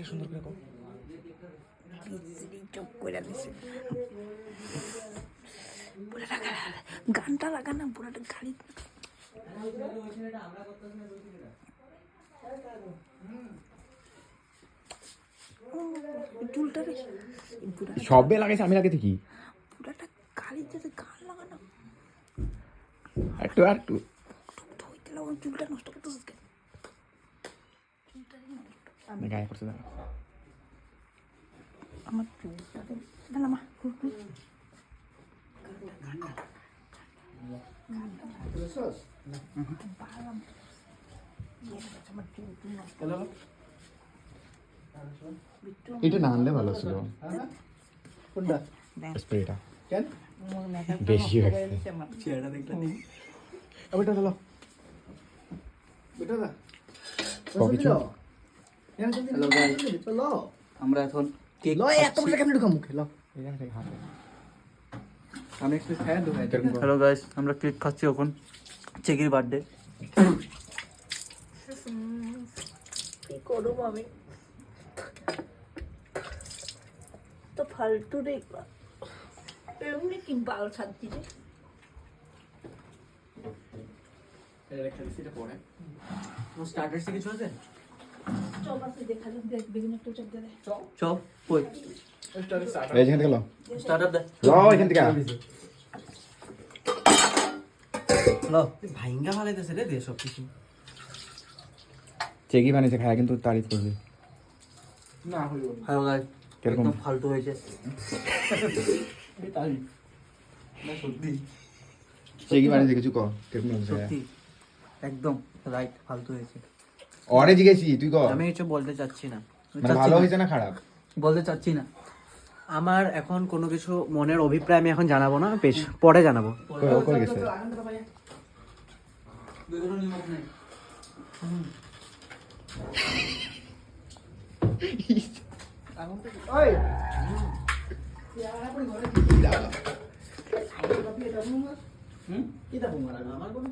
সুন্দর করে চোখ করে দিছে গানটা লাগা না পুরোটা গাড়ি চুলটা রে সবে লাগাইছে আমি লাগাইতে কি পুরোটা গাড়িতে গান লাগানো একটু আর একটু ধুইতে লাগো চুলটা নষ্ট করতেছিস কেন আমি গায়ে করতে দাও আমার চুলটা না মা এটা না আনলে ভালো ছিল কোনটা স্প্রেটা কেন বেশি হয়ে গেছে চেহারা দেখলে নেই আবেটা চলো বেটা দা কিছু হ্যালো গাইস চলো আমরা এখন কেক লো এত বড় কেমনে ঢুকা মুখে লো এখানে থেকে হাতে আমি একটু ছায়া দেবো হ্যালো গাইস আমরা কেক খাচ্ছি এখন চেকির বার্থডে কি করবো আমি তো ফালতু রে এমনি কি বাল ছাড়ছি রে স্টার্টার থেকে কিছু আছে চপ আছে দেখালাম দেখ বেগুন একটা চপ দে চপ কই এইখান থেকে লো স্টার্টার দে লো এখান থেকে লো ভাইঙ্গা ফালাইতেছে রে দে সব কিছু চেকি বানিয়েছে খায় কিন্তু তারিফ করবে না হইব হ্যালো গাইস কিরকম? একদম ফালতু হয়েছে তাই না সত্যি চেকি বানিয়েছে কিছু কর কিরকম লাগছে সত্যি একদম রাইট ফালতু হয়েছে অরে জিজ্ঞেসি তুই কর আমি কিছু বলতে চাচ্ছি না মানে ভালো হয়েছে না খারাপ বলতে চাচ্ছি না আমার এখন কোনো কিছু মনের অভিপ্রায় আমি এখন জানাবো না পরে জানাবো কই গেছে ওই কি দা বুমারা আমার কোনো